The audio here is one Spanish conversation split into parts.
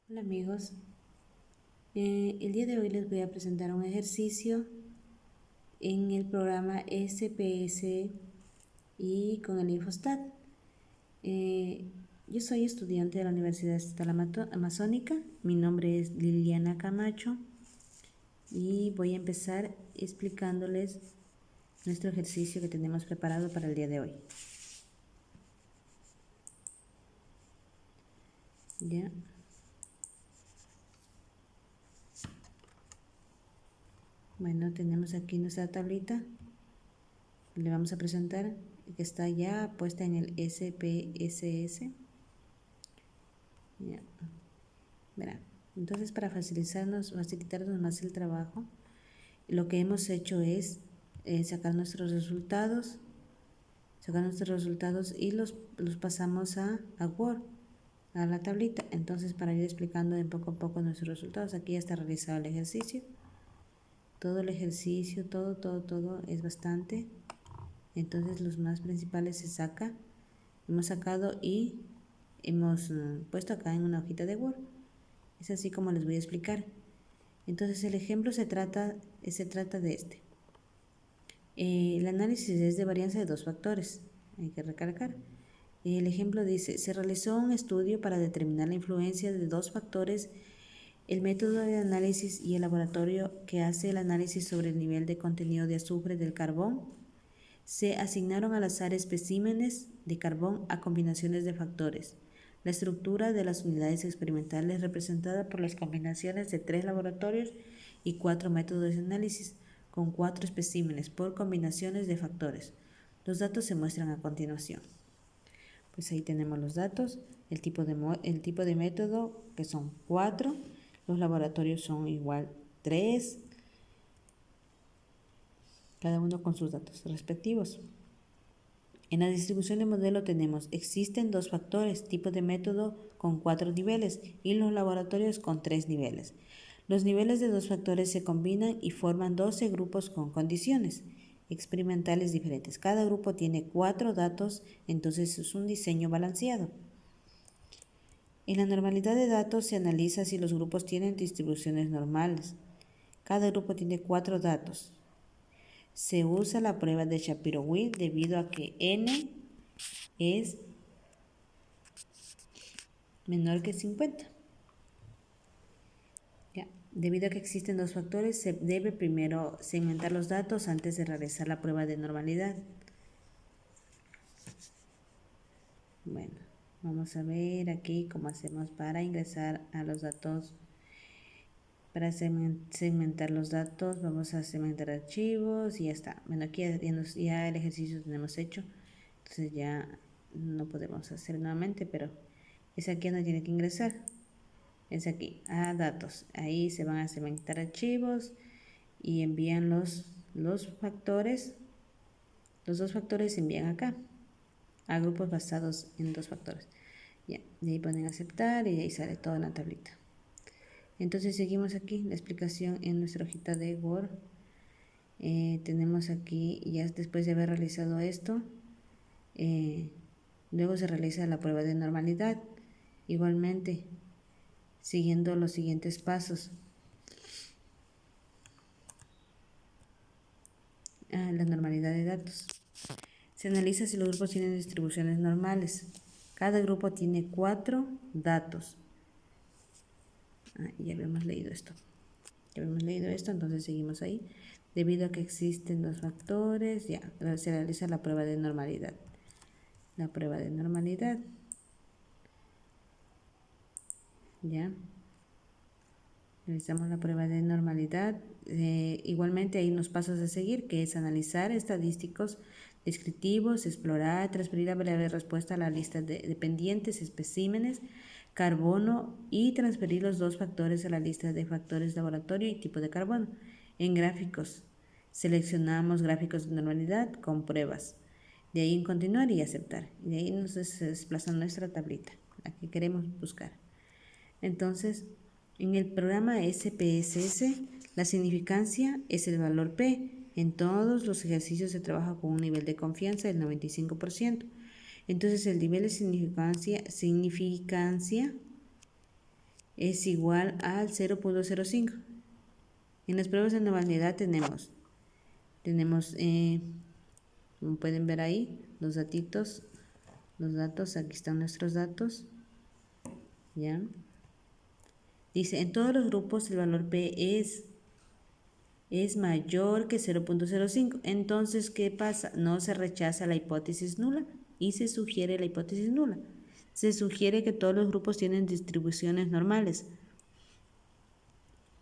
Hola amigos, el día de hoy les voy a presentar un ejercicio en el programa SPS y con el Infostat. Yo soy estudiante de la Universidad Estatal Amazónica, mi nombre es Liliana Camacho y voy a empezar explicándoles nuestro ejercicio que tenemos preparado para el día de hoy. ¿Ya? Bueno, tenemos aquí nuestra tablita, le vamos a presentar que está ya puesta en el SPSS. Ya. Verán. Entonces, para facilitarnos más el trabajo, lo que hemos hecho es sacar nuestros resultados y los pasamos a Word, a la tablita. Entonces, para ir explicando de poco a poco nuestros resultados, aquí ya está realizado el ejercicio. Todo el ejercicio, todo es bastante. Entonces, los más principales se saca. Hemos sacado y hemos puesto acá en una hojita de Word. Es así como les voy a explicar. Entonces el ejemplo se trata de este. El análisis es de varianza de dos factores, hay que recalcar. El ejemplo dice, se realizó un estudio para determinar la influencia de dos factores, el método de análisis y el laboratorio que hace el análisis sobre el nivel de contenido de azufre del carbón. Se asignaron al azar especímenes de carbón a combinaciones de factores. La estructura de las unidades experimentales representada por las combinaciones de 3 laboratorios y 4 métodos de análisis, con 4 especímenes por combinaciones de factores. Los datos se muestran a continuación. Pues ahí tenemos los datos, el tipo de método, que son 4, los laboratorios son igual 3, cada uno con sus datos respectivos. En la distribución de modelo tenemos, existen 2 factores, tipo de método con 4 niveles y los laboratorios con 3 niveles. Los niveles de 2 factores se combinan y forman 12 grupos con condiciones experimentales diferentes. Cada grupo tiene 4 datos, entonces es un diseño balanceado. En la normalidad de datos se analiza si los grupos tienen distribuciones normales. Cada grupo tiene 4 datos. Se usa la prueba de Shapiro-Wilk debido a que n es menor que 50. Ya. Debido a que existen 2 factores, se debe primero segmentar los datos antes de realizar la prueba de normalidad. Bueno, vamos a ver aquí cómo hacemos para ingresar a los datos. Para segmentar los datos, vamos a segmentar archivos y ya está. Bueno, aquí ya el ejercicio lo tenemos hecho, entonces ya no podemos hacer nuevamente, pero es aquí donde tiene que ingresar. Es aquí, a datos. Ahí se van a segmentar archivos y envían los factores. Los 2 factores se envían acá, a grupos basados en 2 factores. Ya, de ahí ponen aceptar y de ahí sale toda la tablita. Entonces seguimos aquí la explicación en nuestra hojita de Word. Tenemos aquí, ya después de haber realizado esto, luego se realiza la prueba de normalidad. Igualmente, siguiendo los siguientes pasos. La normalidad de datos. Se analiza si los grupos tienen distribuciones normales. Cada grupo tiene 4 datos. Ya habíamos leído esto. Entonces seguimos ahí. Debido a que existen 2 factores, ya se realiza la prueba de normalidad. La prueba de normalidad. Ya. Realizamos la prueba de normalidad. Igualmente hay unos pasos a seguir, que es analizar estadísticos descriptivos, explorar, transferir la variable de respuesta a la lista de dependientes, especímenes, carbono y transferir los 2 factores a la lista de factores laboratorio y tipo de carbono. En gráficos, seleccionamos gráficos de normalidad con pruebas. De ahí en continuar y aceptar. Y de ahí nos desplaza nuestra tablita, la que queremos buscar. Entonces, en el programa SPSS, la significancia es el valor P. En todos los ejercicios se trabaja con un nivel de confianza del 95%. Entonces, el nivel de significancia es igual al 0.05. En las pruebas de normalidad tenemos como pueden ver ahí, los datos, aquí están nuestros datos, ¿ya? Dice, en todos los grupos el valor P es mayor que 0.05. Entonces, ¿qué pasa? No se rechaza la hipótesis nula y se sugiere la hipótesis nula. Se sugiere que todos los grupos tienen distribuciones normales.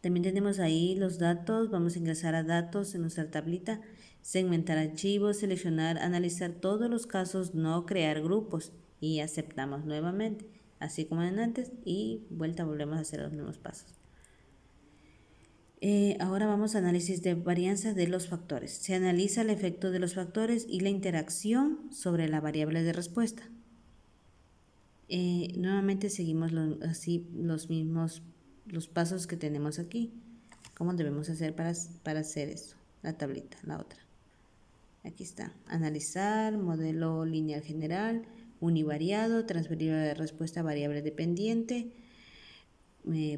También tenemos ahí los datos. Vamos a ingresar a datos en nuestra tablita, segmentar archivos, seleccionar, analizar todos los casos, no crear grupos y aceptamos nuevamente, así como en antes, y volvemos a hacer los mismos pasos. Ahora vamos a análisis de varianza de los factores. Se analiza el efecto de los factores y la interacción sobre la variable de respuesta. Nuevamente seguimos los pasos que tenemos aquí. ¿Cómo debemos hacer para hacer esto? La tablita, la otra. Aquí está. Analizar, modelo lineal general, univariado, transferir la respuesta a variable dependiente,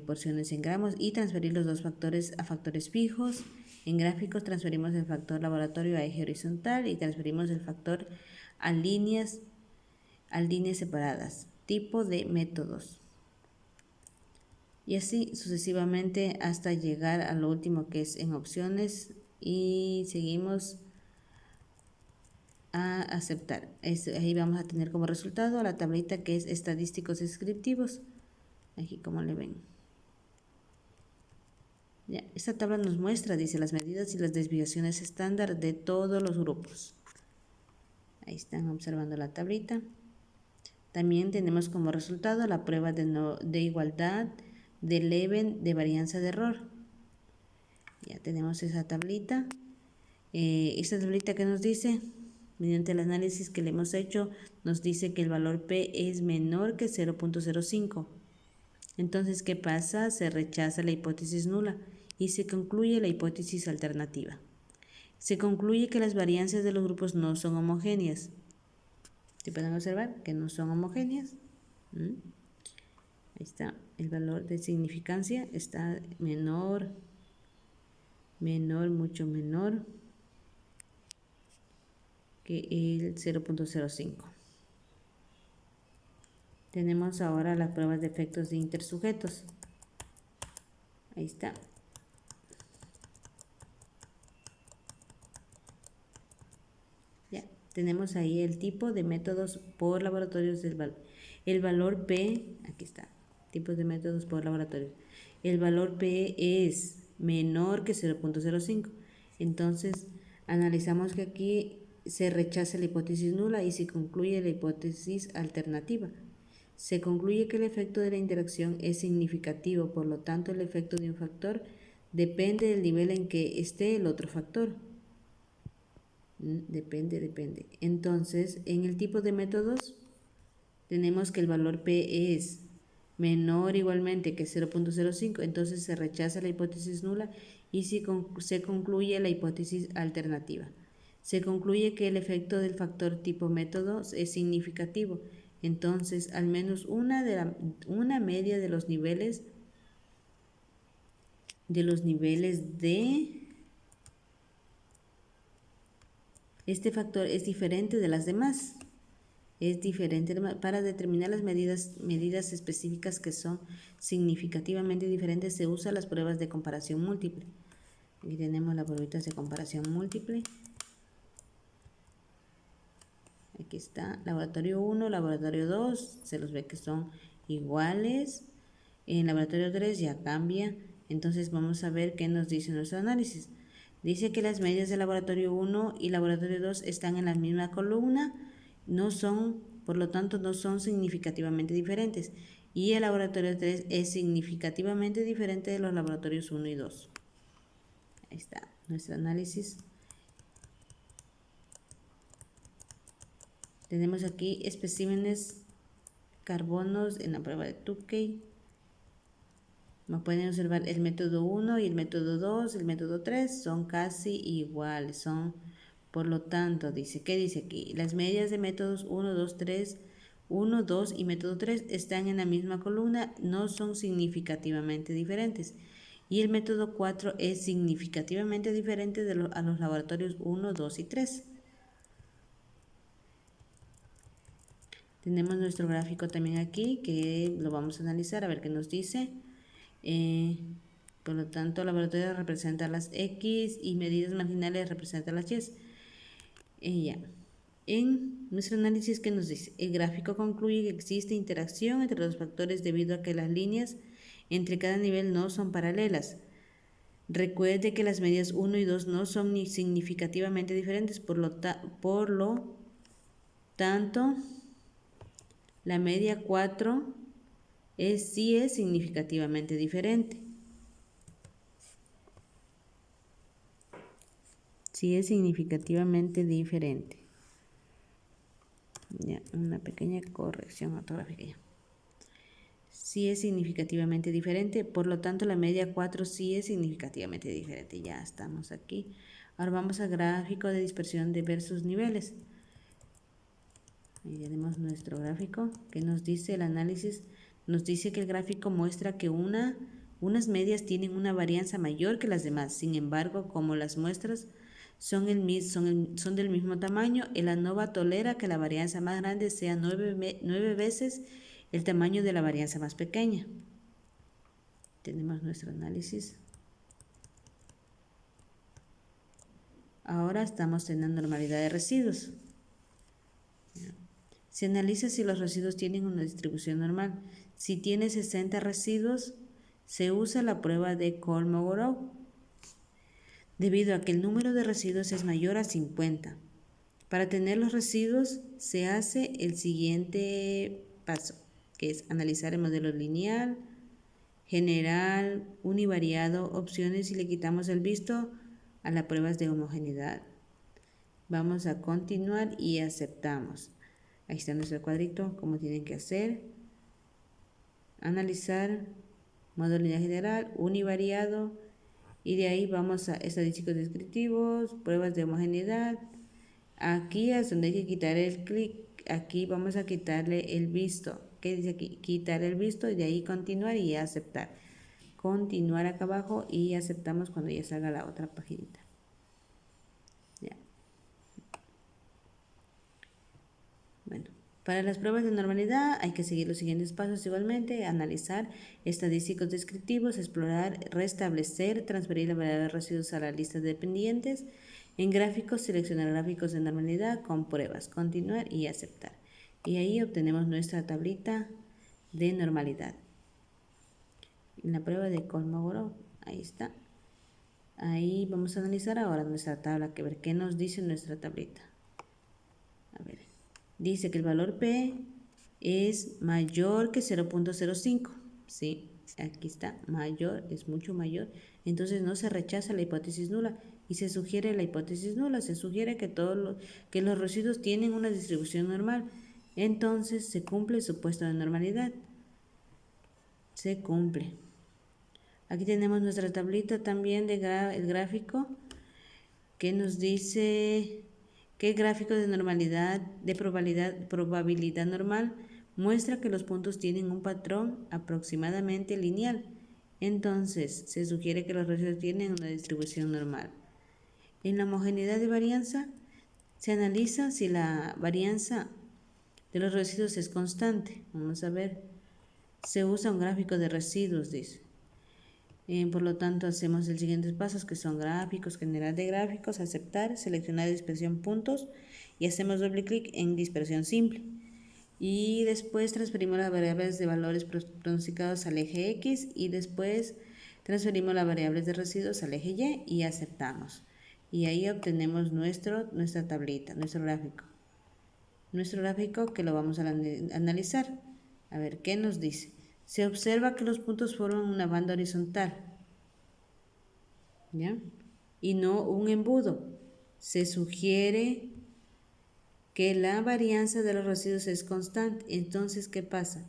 porciones en gramos y transferir los dos factores a factores fijos. En gráficos transferimos el factor laboratorio a eje horizontal y transferimos el factor a líneas separadas. Tipo de métodos. Y así sucesivamente hasta llegar a lo último que es en opciones y seguimos a aceptar. Ahí vamos a tener como resultado la tablita que es estadísticos descriptivos. Aquí como le ven. Ya, esta tabla nos muestra, dice, las medidas y las desviaciones estándar de todos los grupos. Ahí están observando la tablita. También tenemos como resultado la prueba de igualdad de Leven de varianza de error. Ya tenemos esa tablita. Esta tablita que nos dice, mediante el análisis que le hemos hecho, nos dice que el valor P es menor que 0.05. Entonces, ¿qué pasa? Se rechaza la hipótesis nula y se concluye la hipótesis alternativa. Se concluye que las varianzas de los grupos no son homogéneas. ¿Se pueden observar que no son homogéneas? Ahí está, el valor de significancia está menor, mucho menor que el 0.05. Tenemos ahora las pruebas de efectos de intersujetos. Ahí está. Ya, tenemos ahí el tipo de métodos por laboratorios el valor P, aquí está, tipos de métodos por laboratorio. El valor P es menor que 0.05. Entonces, analizamos que aquí se rechaza la hipótesis nula y se concluye la hipótesis alternativa. Se concluye que el efecto de la interacción es significativo, por lo tanto el efecto de un factor depende del nivel en que esté el otro factor. Depende. Entonces, en el tipo de métodos tenemos que el valor P es menor igualmente que 0.05, entonces se rechaza la hipótesis nula y se concluye la hipótesis alternativa. Se concluye que el efecto del factor tipo método es significativo, entonces al menos una media de los niveles de este factor es diferente de las demás. Es diferente para determinar las medidas específicas que son significativamente diferentes. Se usan las pruebas de comparación múltiple. Aquí tenemos las pruebas de comparación múltiple. Aquí está laboratorio 1, laboratorio 2, se los ve que son iguales. En laboratorio 3 ya cambia. Entonces vamos a ver qué nos dice nuestro análisis. Dice que las medidas de laboratorio 1 y laboratorio 2 están en la misma columna, por lo tanto no son significativamente diferentes. Y el laboratorio 3 es significativamente diferente de los laboratorios 1 y 2. Ahí está nuestro análisis. Tenemos aquí especímenes carbonos en la prueba de Tukey. Como pueden observar, el método 1 y el método 2, el método 3 son casi iguales. Por lo tanto, ¿qué dice aquí? Las medias de métodos 1, 2, 3, 1, 2 y método 3 están en la misma columna, no son significativamente diferentes. Y el método 4 es significativamente diferente a los laboratorios 1, 2 y 3. Tenemos nuestro gráfico también aquí que lo vamos a analizar a ver qué nos dice. Por lo tanto, laboratorio representa las X y medidas marginales representan las Y. Ya. En nuestro análisis, ¿qué nos dice? El gráfico concluye que existe interacción entre los factores debido a que las líneas entre cada nivel no son paralelas. Recuerde que las medidas 1 y 2 no son ni significativamente diferentes, por lo tanto, la media 4 sí es significativamente diferente. Sí es significativamente diferente. Ya, una pequeña corrección ortográfica ya. Sí es significativamente diferente, por lo tanto la media 4 sí es significativamente diferente. Ya estamos aquí. Ahora vamos al gráfico de dispersión de versus niveles. Ahí tenemos nuestro gráfico que nos dice el análisis, nos dice que el gráfico muestra que unas medias tienen una varianza mayor que las demás. Sin embargo, como las muestras son del mismo tamaño, el ANOVA tolera que la varianza más grande sea 9 veces el tamaño de la varianza más pequeña. Tenemos nuestro análisis. Ahora estamos en la normalidad de residuos. Se analiza si los residuos tienen una distribución normal. Si tiene 60 residuos, se usa la prueba de Kolmogorov, debido a que el número de residuos es mayor a 50. Para tener los residuos se hace el siguiente paso, que es analizar el modelo lineal, general, univariado, opciones y le quitamos el visto a las pruebas de homogeneidad. Vamos a continuar y aceptamos. Ahí está nuestro cuadrito, cómo tienen que hacer. Analizar, modelo lineal general, univariado, y de ahí vamos a estadísticos descriptivos, pruebas de homogeneidad. Aquí es donde hay que quitar el clic, aquí vamos a quitarle el visto. ¿Qué dice aquí? Quitar el visto y de ahí continuar y aceptar. Continuar acá abajo y aceptamos cuando ya salga la otra paginita. Ya. Bueno, para las pruebas de normalidad hay que seguir los siguientes pasos igualmente: analizar, estadísticos descriptivos, explorar, restablecer, transferir la variable de residuos a la lista de dependientes. En gráficos, seleccionar gráficos de normalidad con pruebas, continuar y aceptar. Y ahí obtenemos nuestra tablita de normalidad. En la prueba de Kolmogorov, ahí está. Ahí vamos a analizar ahora nuestra tabla, que ver qué nos dice nuestra tablita. A ver, dice que el valor P es mayor que 0.05, ¿sí? Aquí está, mayor, es mucho mayor. Entonces no se rechaza la hipótesis nula y se sugiere la hipótesis nula. Se sugiere que que los residuos tienen una distribución normal. Entonces se cumple el supuesto de normalidad. Se cumple. Aquí tenemos nuestra tablita también de el gráfico que nos dice que el gráfico de normalidad, de probabilidad normal, muestra que los puntos tienen un patrón aproximadamente lineal. Entonces, se sugiere que los residuos tienen una distribución normal. En la homogeneidad de varianza, se analiza si la varianza de los residuos es constante. Vamos a ver. Se usa un gráfico de residuos, dice. Por lo tanto, hacemos los siguientes pasos, que son gráficos, generar de gráficos, aceptar, seleccionar dispersión puntos y hacemos doble clic en dispersión simple. Y después transferimos las variables de valores pronosticados al eje X y después transferimos las variables de residuos al eje Y y aceptamos. Y ahí obtenemos nuestra tablita, nuestro gráfico. Nuestro gráfico que lo vamos a analizar. A ver, ¿qué nos dice? Se observa que los puntos forman una banda horizontal, ¿ya? Y no un embudo. Se sugiere que la varianza de los residuos es constante. Entonces, ¿qué pasa?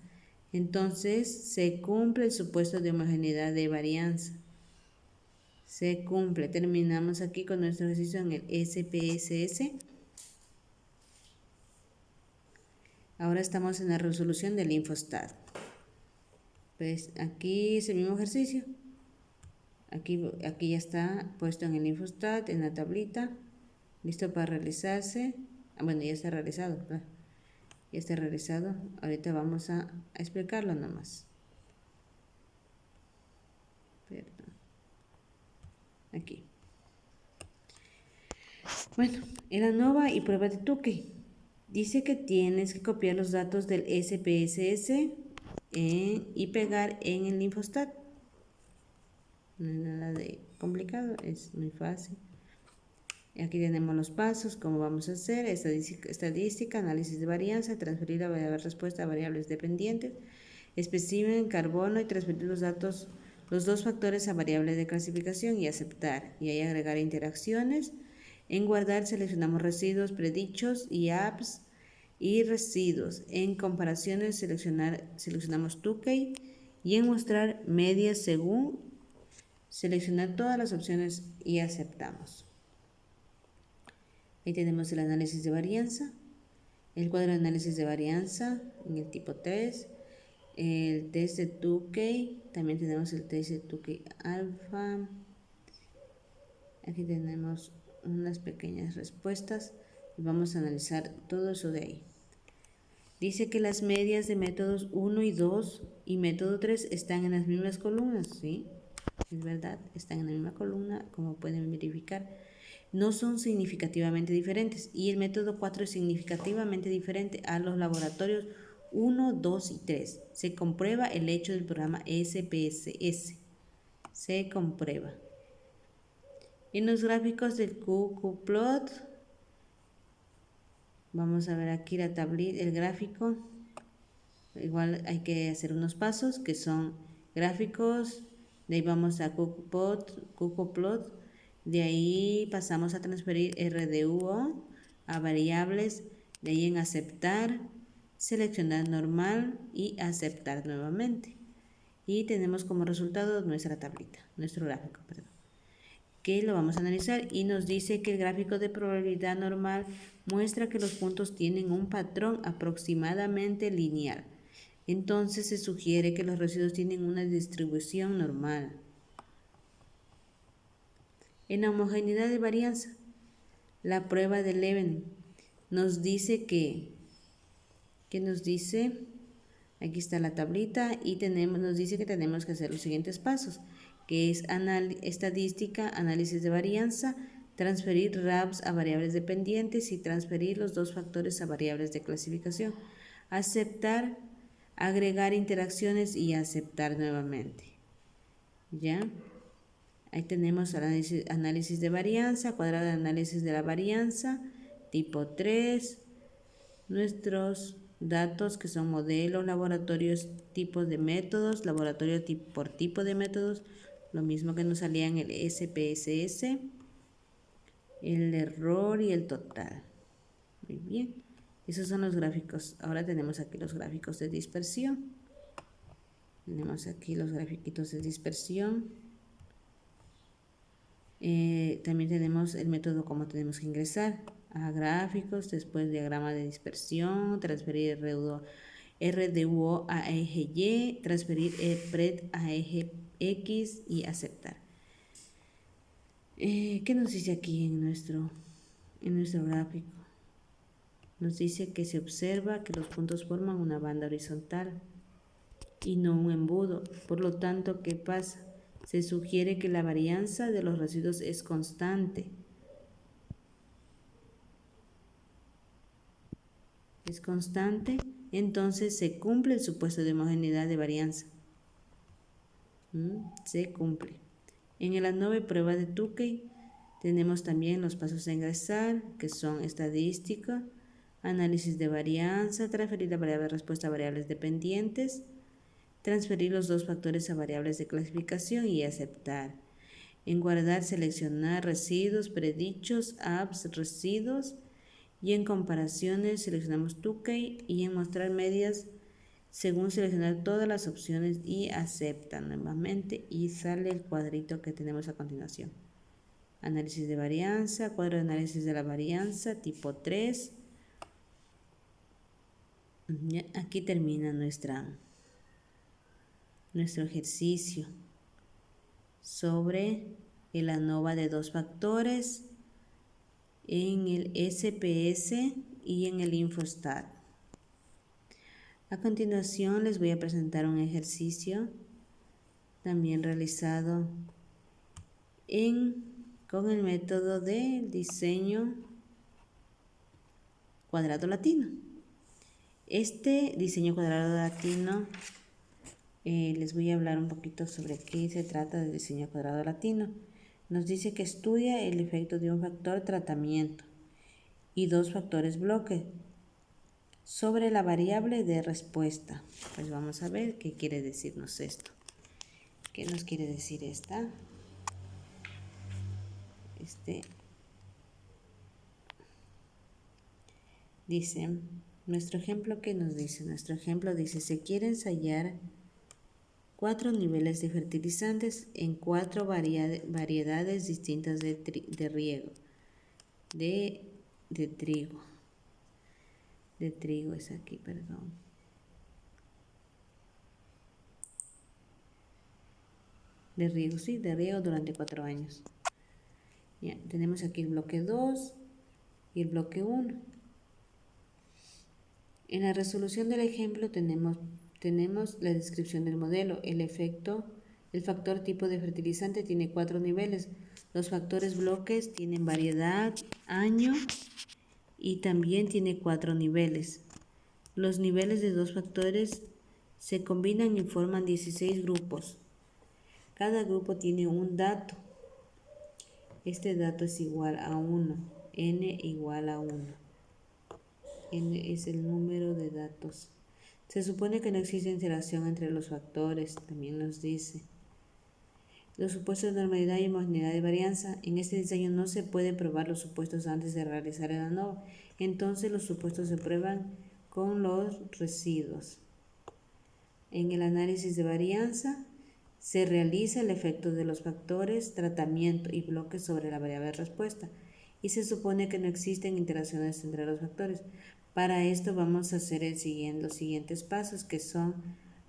Entonces, se cumple el supuesto de homogeneidad de varianza. Se cumple. Terminamos aquí con nuestro ejercicio en el SPSS. Ahora estamos en la resolución del Infostat. Pues aquí es el mismo ejercicio. Aquí ya está puesto en el Infostat, en la tablita, listo para realizarse. Bueno, ya está realizado, ¿verdad? Ya está realizado. Ahorita vamos a explicarlo nomás. Perdón. Aquí. Bueno, en la ANOVA y prueba de Tukey. Dice que tienes que copiar los datos del SPSS y pegar en el Infostat. No hay nada de complicado, es muy fácil. Aquí tenemos los pasos, cómo vamos a hacer, estadística, análisis de varianza, transferir la respuesta a variables dependientes, espécimen, carbono y transferir los datos, los dos factores a variables de clasificación y aceptar. Y ahí agregar interacciones. En guardar seleccionamos residuos predichos y apps y residuos. En comparaciones seleccionamos Tukey y en mostrar medias según seleccionar todas las opciones y aceptamos. Ahí tenemos el análisis de varianza, el cuadro de análisis de varianza en el tipo 3, el test de Tukey, también tenemos el test de Tukey alfa. Aquí tenemos unas pequeñas respuestas y vamos a analizar todo eso de ahí. Dice que las medias de métodos 1 y 2 y método 3 están en las mismas columnas, ¿sí? Es verdad, están en la misma columna, como pueden verificar. No son significativamente diferentes y el método 4 es significativamente diferente a los laboratorios 1, 2 y 3. Se comprueba el hecho del programa SPSS. Se comprueba. En los gráficos del QQplot, vamos a ver aquí la tablita, el gráfico. Igual hay que hacer unos pasos que son gráficos, de ahí vamos a QQplot, de ahí pasamos a transferir RDUO a variables, de ahí en aceptar, seleccionar normal y aceptar nuevamente. Y tenemos como resultado nuestra tablita, nuestro gráfico, perdón, que lo vamos a analizar y nos dice que el gráfico de probabilidad normal muestra que los puntos tienen un patrón aproximadamente lineal. Entonces se sugiere que los residuos tienen una distribución normal. En la homogeneidad de varianza, la prueba de Leven nos dice ¿qué nos dice? Aquí está la tablita y nos dice que tenemos que hacer los siguientes pasos, que es estadística, análisis de varianza, transferir RAPs a variables dependientes y transferir los dos factores a variables de clasificación, aceptar, agregar interacciones y aceptar nuevamente. ¿Ya? Ahí tenemos análisis de varianza, cuadrado de análisis de la varianza, tipo 3, nuestros datos que son modelos, laboratorios, tipos de métodos, laboratorio por tipo de métodos, lo mismo que nos salía en el SPSS, el error y el total. Muy bien, esos son los gráficos. Ahora tenemos aquí los gráficos de dispersión. Tenemos aquí los grafiquitos de dispersión. También tenemos el método como tenemos que ingresar a gráficos, después diagrama de dispersión, transferir RDUO a eje Y, transferir EPRED a eje X y aceptar. ¿Qué nos dice aquí en nuestro gráfico? Nos dice que se observa que los puntos forman una banda horizontal y no un embudo. Por lo tanto, ¿qué pasa? Se sugiere que la varianza de los residuos es constante. Es constante, entonces se cumple el supuesto de homogeneidad de varianza. Se cumple. En la nueva prueba de Tukey tenemos también los pasos a ingresar, que son estadística, análisis de varianza, transferir la variable de respuesta a variables dependientes, transferir los dos factores a variables de clasificación y aceptar. En guardar, seleccionar residuos predichos, apps, residuos, y en comparaciones seleccionamos Tukey y en mostrar medias según seleccionar todas las opciones y acepta nuevamente y sale el cuadrito que tenemos a continuación. Análisis de varianza, cuadro de análisis de la varianza tipo 3. Ya, aquí termina nuestro ejercicio sobre el ANOVA de 2 factores en el SPS y en el Infostat. A continuación les voy a presentar un ejercicio también realizado con el método de diseño cuadrado latino. Este diseño cuadrado latino, les voy a hablar un poquito sobre qué se trata del diseño cuadrado latino. Nos dice que estudia el efecto de un factor tratamiento y 2 factores bloque sobre la variable de respuesta. Pues vamos a ver qué quiere decirnos esto. ¿Qué nos quiere decir esta? Dice, nuestro ejemplo, ¿qué nos dice? Nuestro ejemplo dice, se quiere ensayar 4 niveles de fertilizantes en 4 variedades distintas de riego, de trigo. De trigo es aquí, perdón. De riego, sí, de riego durante 4 años. Ya, tenemos aquí el bloque 2 y el bloque 1. En la resolución del ejemplo tenemos la descripción del modelo. El factor tipo de fertilizante tiene 4 niveles. Los factores bloques tienen variedad, año y también tiene 4 niveles. Los niveles de 2 factores se combinan y forman 16 grupos. Cada grupo tiene un dato. Este dato es igual a 1. N igual a 1. N es el número de datos. Se supone que no existe interacción entre los factores, también nos dice. Los supuestos de normalidad y homogeneidad de varianza. En este diseño no se puede probar los supuestos antes de realizar el ANOVA. Entonces los supuestos se prueban con los residuos. En el análisis de varianza se realiza el efecto de los factores, tratamiento y bloques sobre la variable de respuesta. Y se supone que no existen interacciones entre los factores. Para esto vamos a hacer los siguientes pasos, que son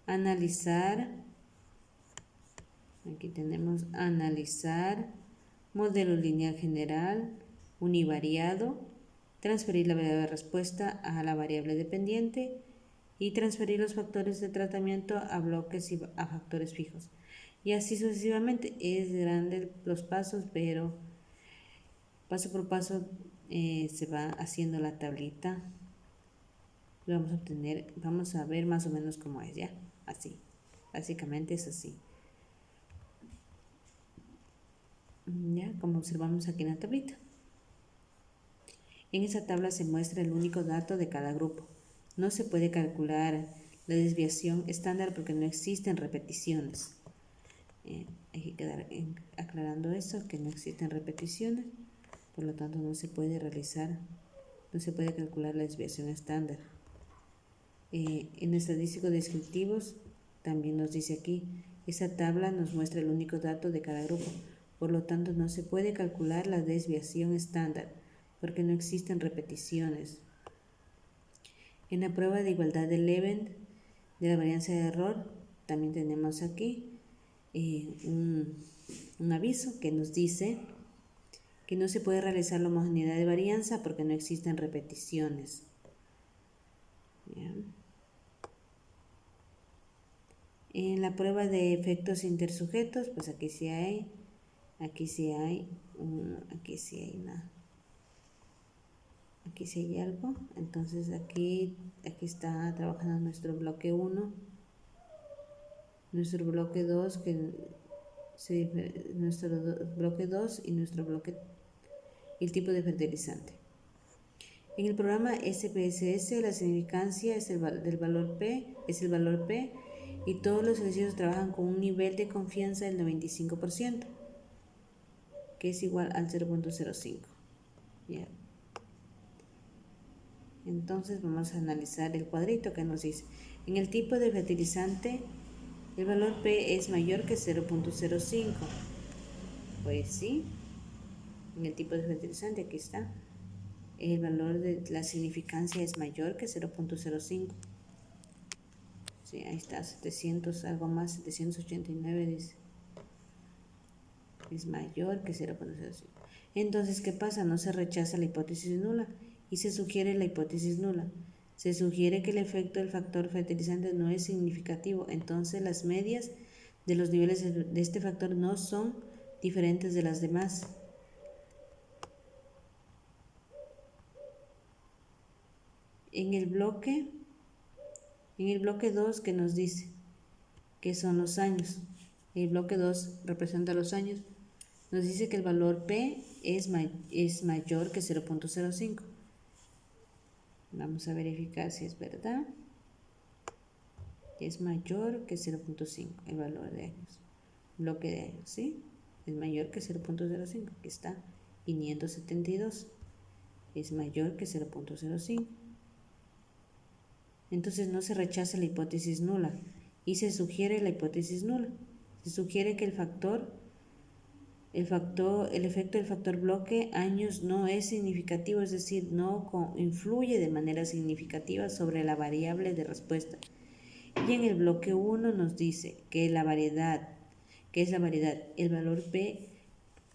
analizar, aquí tenemos analizar, modelo lineal general, univariado, transferir la variable de respuesta a la variable dependiente y transferir los factores de tratamiento a bloques y a factores fijos. Y así sucesivamente. Es grande los pasos, pero paso por paso se va haciendo la tablita. Vamos a ver más o menos cómo es, ¿ya? Así, básicamente es así. Ya, como observamos aquí en la tablita. En esa tabla se muestra el único dato de cada grupo. No se puede calcular la desviación estándar porque no existen repeticiones. Hay que quedar aclarando eso, que no existen repeticiones, por lo tanto no se puede calcular la desviación estándar. En estadísticos descriptivos también nos dice aquí, esa tabla nos muestra el único dato de cada grupo, por lo tanto no se puede calcular la desviación estándar porque no existen repeticiones. En la prueba de igualdad del event de la varianza de error también tenemos aquí un aviso que nos dice que no se puede realizar la homogeneidad de varianza porque no existen repeticiones. ¿Ya? En la prueba de efectos intersujetos, pues aquí sí hay algo. Entonces aquí está trabajando nuestro bloque 1, nuestro bloque 2, nuestro bloque 2 y nuestro bloque y el tipo de fertilizante. En el programa SPSS la significancia del valor P es el valor P y todos los ejercicios trabajan con un nivel de confianza del 95%, que es igual al 0.05. ¿Ya? Entonces vamos a analizar el cuadrito que nos dice. En el tipo de fertilizante, el valor P es mayor que 0.05. Pues sí, en el tipo de fertilizante aquí está. el valor de la significancia es mayor que 0.05. Sí, ahí está, 700, algo más, 789 dice. Es mayor que 0.05. Entonces, ¿qué pasa? No se rechaza la hipótesis nula y se sugiere la hipótesis nula. Se sugiere que el efecto del factor fertilizante no es significativo, entonces las medias de los niveles de este factor no son diferentes de las demás. En el bloque 2 que nos dice que son los años. El bloque 2 representa los años. Nos dice que el valor P es mayor que 0.05. Vamos a verificar si es verdad. Es mayor que 0.5 el valor de años. Bloque de años, ¿sí? Es mayor que 0.05. Aquí está 572. Es mayor que 0.05. Entonces no se rechaza la hipótesis nula y se sugiere la hipótesis nula. Se sugiere que el efecto del factor bloque años no es significativo, es decir, no influye de manera significativa sobre la variable de respuesta. Y en el bloque 1 nos dice que la variedad, el valor P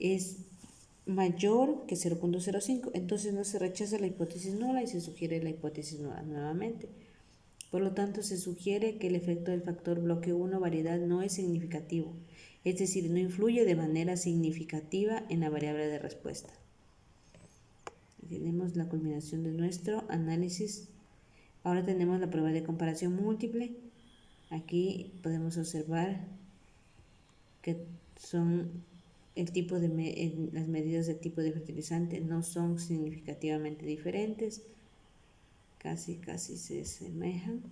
es mayor que 0.05, entonces no se rechaza la hipótesis nula y se sugiere la hipótesis nula nuevamente. Por lo tanto, se sugiere que el efecto del factor bloque 1 variedad no es significativo, es decir, no influye de manera significativa en la variable de respuesta. Tenemos la culminación de nuestro análisis. Ahora tenemos la prueba de comparación múltiple. Aquí podemos observar que son las medidas de tipo de fertilizante no son significativamente diferentes. Casi se asemejan.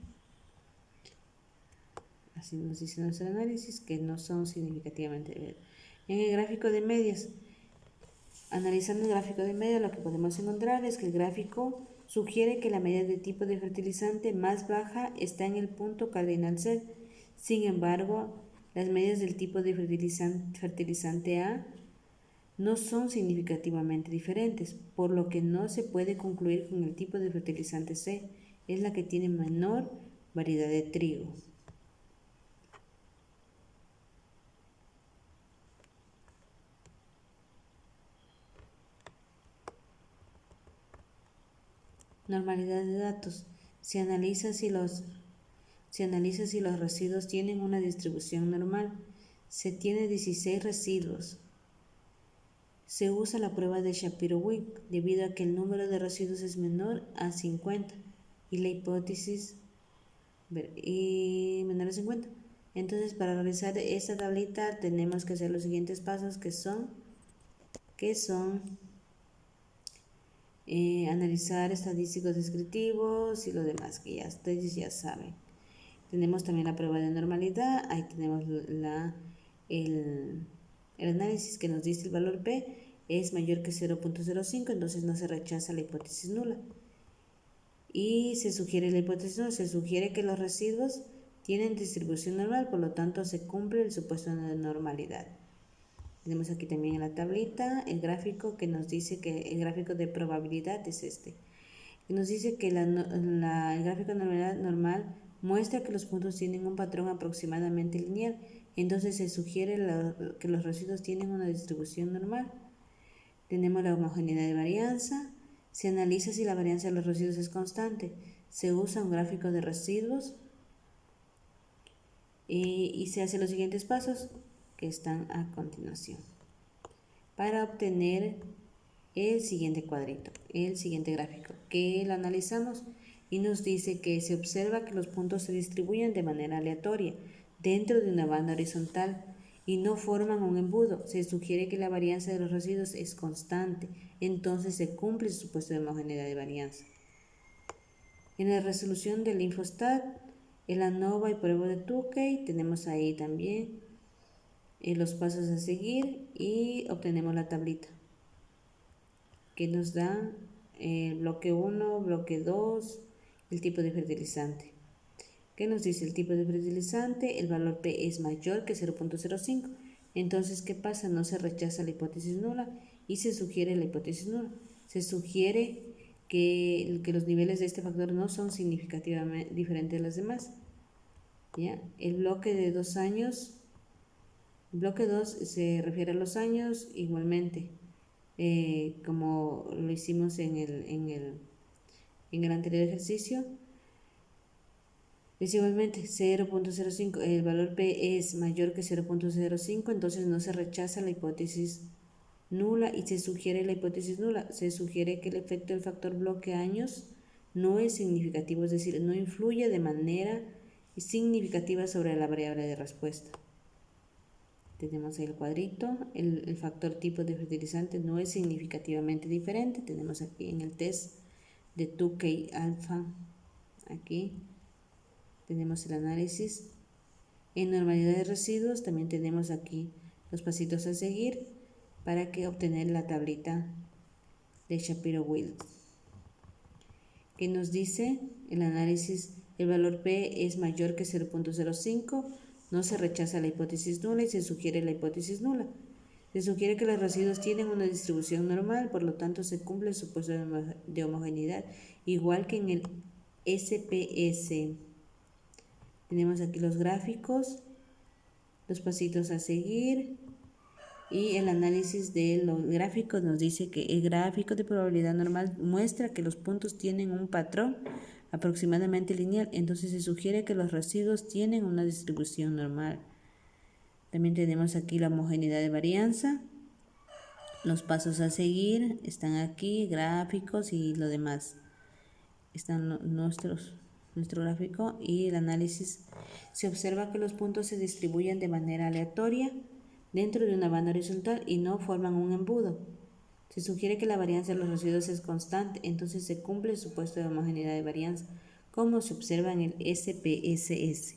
Así nos dice nuestro análisis, que no son significativamente diferentes. En el gráfico de medias, analizando el gráfico de medias, lo que podemos encontrar es que el gráfico sugiere que la media de tipo de fertilizante más baja está en el punto cardinal C. Sin embargo, las medias del tipo de fertilizante A no son significativamente diferentes, por lo que no se puede concluir con el tipo de fertilizante C. Es la que tiene menor variedad de trigo. Normalidad de datos. Se analiza si los residuos tienen una distribución normal. Se tiene 16 residuos. Se usa la prueba de Shapiro-Wilk debido a que el número de residuos es menor a 50 y la hipótesis menor a 50. Entonces, para realizar esta tablita tenemos que hacer los siguientes pasos que son analizar estadísticos descriptivos y lo demás que ya ustedes ya saben. Tenemos también la prueba de normalidad, ahí tenemos el análisis que nos dice el valor P es mayor que 0.05, entonces no se rechaza la hipótesis nula. Y se sugiere la hipótesis nula, se sugiere que los residuos tienen distribución normal, por lo tanto se cumple el supuesto de normalidad. Tenemos aquí también en la tablita el gráfico que nos dice que el gráfico de probabilidad es este. Que nos dice que el gráfico de normalidad normal muestra que los puntos tienen un patrón aproximadamente lineal. Entonces se sugiere que los residuos tienen una distribución normal. Tenemos la homogeneidad de varianza. Se analiza si la varianza de los residuos es constante. Se usa un gráfico de residuos y se hacen los siguientes pasos que están a continuación para obtener el siguiente cuadrito, el siguiente gráfico, que lo analizamos y nos dice que se observa que los puntos se distribuyen de manera aleatoria dentro de una banda horizontal y no forman un embudo. Se sugiere que la varianza de los residuos es constante, entonces se cumple el supuesto de homogeneidad de varianza. En la resolución del Infostat, el ANOVA y prueba de Tukey, tenemos ahí también los pasos a seguir y obtenemos la tablita que nos da el bloque 1, bloque 2, el tipo de fertilizante. ¿Qué nos dice el tipo de fertilizante? El valor P es mayor que 0.05. Entonces, ¿qué pasa? No se rechaza la hipótesis nula y se sugiere la hipótesis nula. Se sugiere que los niveles de este factor no son significativamente diferentes de los demás. ¿Ya? El bloque de 2 años, el bloque 2 se refiere a los años igualmente, como lo hicimos en el anterior ejercicio. Es igualmente 0.05, el valor P es mayor que 0.05, entonces no se rechaza la hipótesis nula y se sugiere la hipótesis nula. Se sugiere que el efecto del factor bloque años no es significativo, es decir, no influye de manera significativa sobre la variable de respuesta. Tenemos el cuadrito, el factor tipo de fertilizante no es significativamente diferente. Tenemos aquí en el test de Tukey alfa, aquí tenemos el análisis. En normalidad de residuos también tenemos aquí los pasitos a seguir para que obtener la tablita de Shapiro-Wills, que nos dice el análisis, el valor P es mayor que 0.05, no se rechaza la hipótesis nula y se sugiere la hipótesis nula. Se sugiere que los residuos tienen una distribución normal, por lo tanto se cumple el supuesto de homogeneidad, igual que en el SPS. Tenemos aquí los gráficos, los pasitos a seguir y el análisis de los gráficos nos dice que el gráfico de probabilidad normal muestra que los puntos tienen un patrón aproximadamente lineal, entonces se sugiere que los residuos tienen una distribución normal. También tenemos aquí la homogeneidad de varianza, los pasos a seguir están aquí, gráficos y lo demás. Están nuestro gráfico y el análisis. Se observa que los puntos se distribuyen de manera aleatoria dentro de una banda horizontal y no forman un embudo. Se sugiere que la varianza de los residuos es constante, entonces se cumple el supuesto de homogeneidad de varianza, como se observa en el SPSS.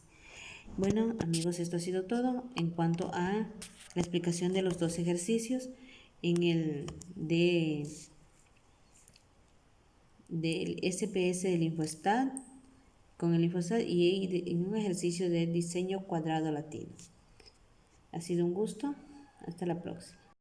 Bueno, amigos, esto ha sido todo en cuanto a la explicación de los dos ejercicios en el del SPS del Infostat, con el Infostat y en un ejercicio de diseño cuadrado latino. Ha sido un gusto. Hasta la próxima.